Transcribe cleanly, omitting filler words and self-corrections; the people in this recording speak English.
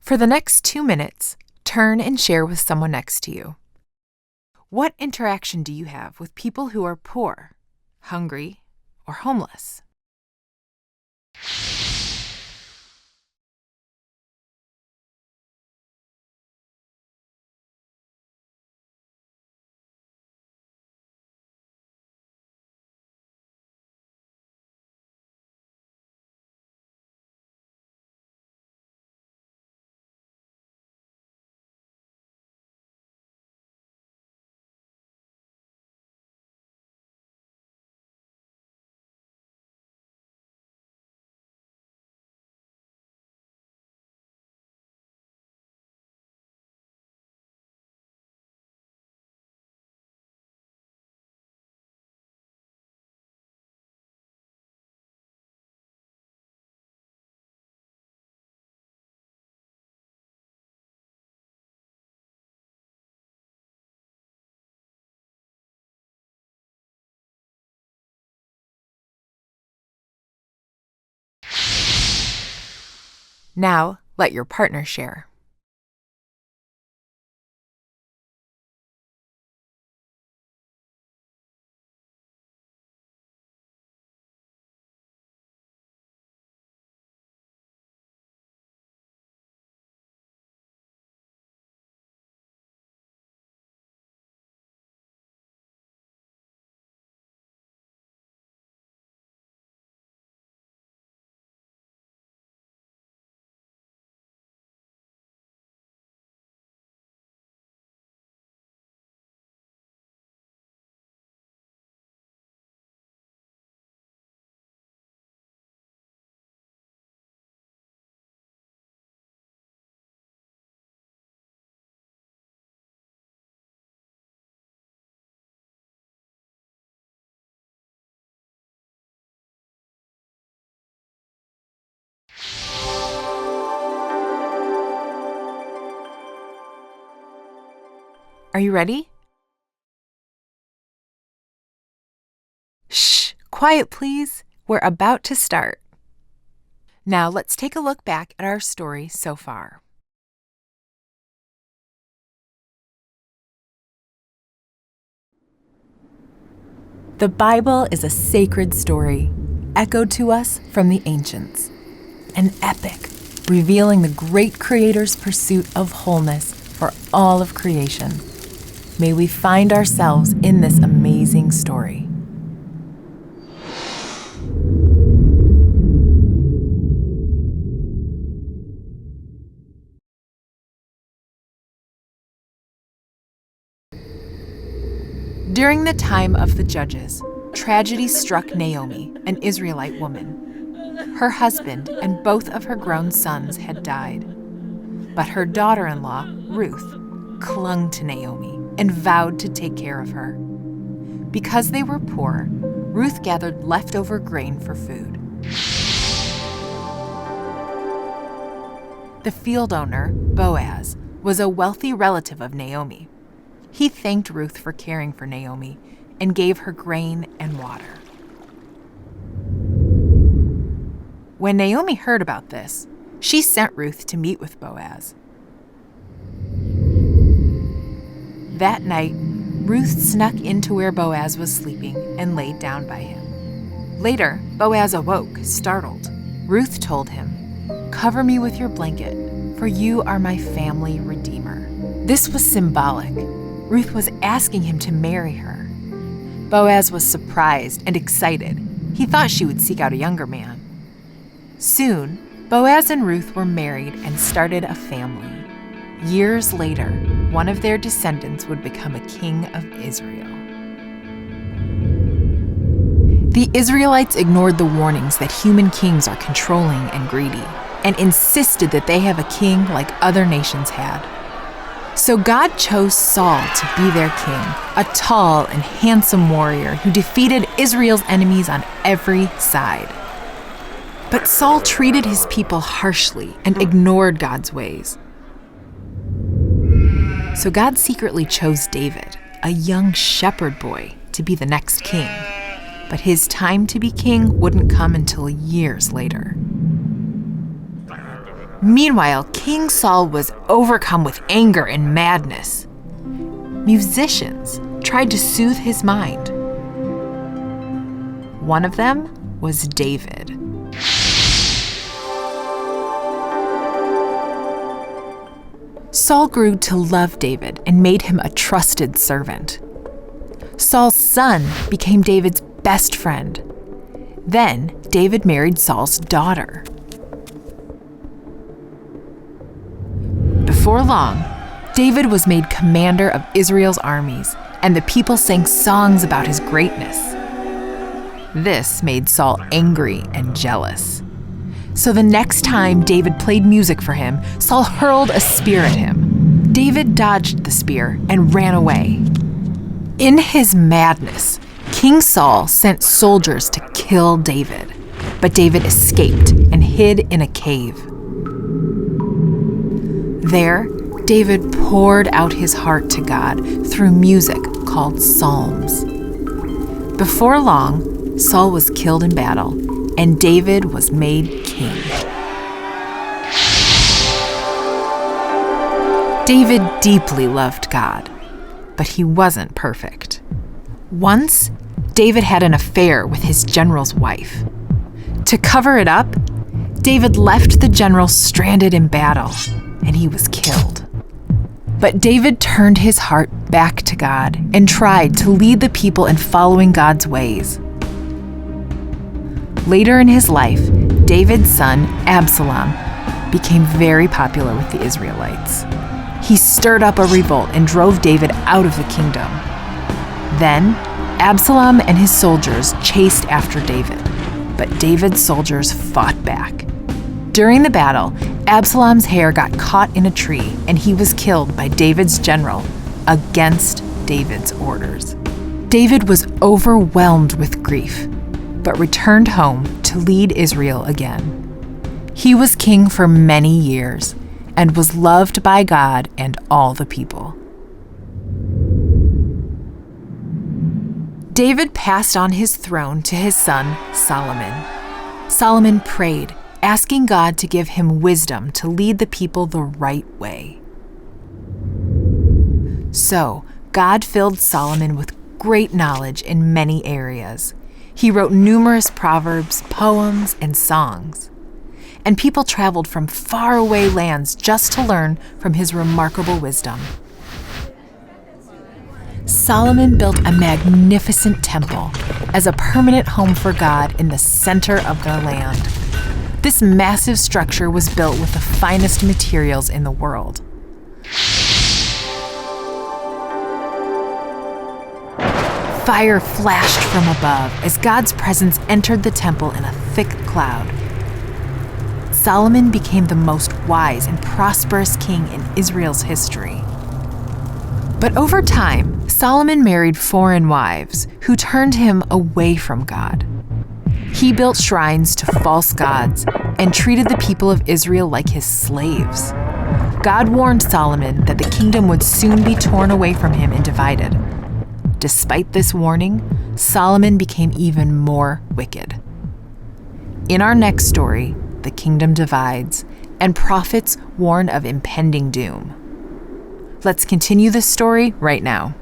For the next 2 minutes, turn and share with someone next to you. What interaction do you have with people who are poor, hungry, or homeless? Now, let your partner share. Are you ready? Shh, quiet please. We're about to start. Now let's take a look back at our story so far. The Bible is a sacred story, echoed to us from the ancients. An epic, revealing the great Creator's pursuit of wholeness for all of creation. May we find ourselves in this amazing story. During the time of the Judges, tragedy struck Naomi, an Israelite woman. Her husband and both of her grown sons had died. But her daughter-in-law, Ruth, clung to Naomi and vowed to take care of her. Because they were poor, Ruth gathered leftover grain for food. The field owner, Boaz, was a wealthy relative of Naomi. He thanked Ruth for caring for Naomi and gave her grain and water. When Naomi heard about this, she sent Ruth to meet with Boaz. That night, Ruth snuck into where Boaz was sleeping and laid down by him. Later, Boaz awoke, startled. Ruth told him, "Cover me with your blanket, for you are my family redeemer." This was symbolic. Ruth was asking him to marry her. Boaz was surprised and excited. He thought she would seek out a younger man. Soon, Boaz and Ruth were married and started a family. Years later, one of their descendants would become a king of Israel. The Israelites ignored the warnings that human kings are controlling and greedy, and insisted that they have a king like other nations had. So God chose Saul to be their king, a tall and handsome warrior who defeated Israel's enemies on every side. But Saul treated his people harshly and ignored God's ways. So God secretly chose David, a young shepherd boy, to be the next king. But his time to be king wouldn't come until years later. Meanwhile, King Saul was overcome with anger and madness. Musicians tried to soothe his mind. One of them was David. Saul grew to love David and made him a trusted servant. Saul's son became David's best friend. Then David married Saul's daughter. Before long, David was made commander of Israel's armies, and the people sang songs about his greatness. This made Saul angry and jealous. So the next time David played music for him, Saul hurled a spear at him. David dodged the spear and ran away. In his madness, King Saul sent soldiers to kill David, but David escaped and hid in a cave. There, David poured out his heart to God through music called psalms. Before long, Saul was killed in battle, and David was made king. David deeply loved God, but he wasn't perfect. Once, David had an affair with his general's wife. To cover it up, David left the general stranded in battle, and he was killed. But David turned his heart back to God and tried to lead the people in following God's ways. Later in his life, David's son, Absalom, became very popular with the Israelites. He stirred up a revolt and drove David out of the kingdom. Then, Absalom and his soldiers chased after David, but David's soldiers fought back. During the battle, Absalom's hair got caught in a tree, and he was killed by David's general against David's orders. David was overwhelmed with grief, but returned home to lead Israel again. He was king for many years and was loved by God and all the people. David passed on his throne to his son, Solomon. Solomon prayed, asking God to give him wisdom to lead the people the right way. So, God filled Solomon with great knowledge in many areas. He wrote numerous proverbs, poems, and songs. And people traveled from faraway lands just to learn from his remarkable wisdom. Solomon built a magnificent temple as a permanent home for God in the center of the land. This massive structure was built with the finest materials in the world. Fire flashed from above as God's presence entered the temple in a thick cloud. Solomon became the most wise and prosperous king in Israel's history. But over time, Solomon married foreign wives who turned him away from God. He built shrines to false gods and treated the people of Israel like his slaves. God warned Solomon that the kingdom would soon be torn away from him and divided. Despite this warning, Solomon became even more wicked. In our next story, the kingdom divides, and prophets warn of impending doom. Let's continue this story right now.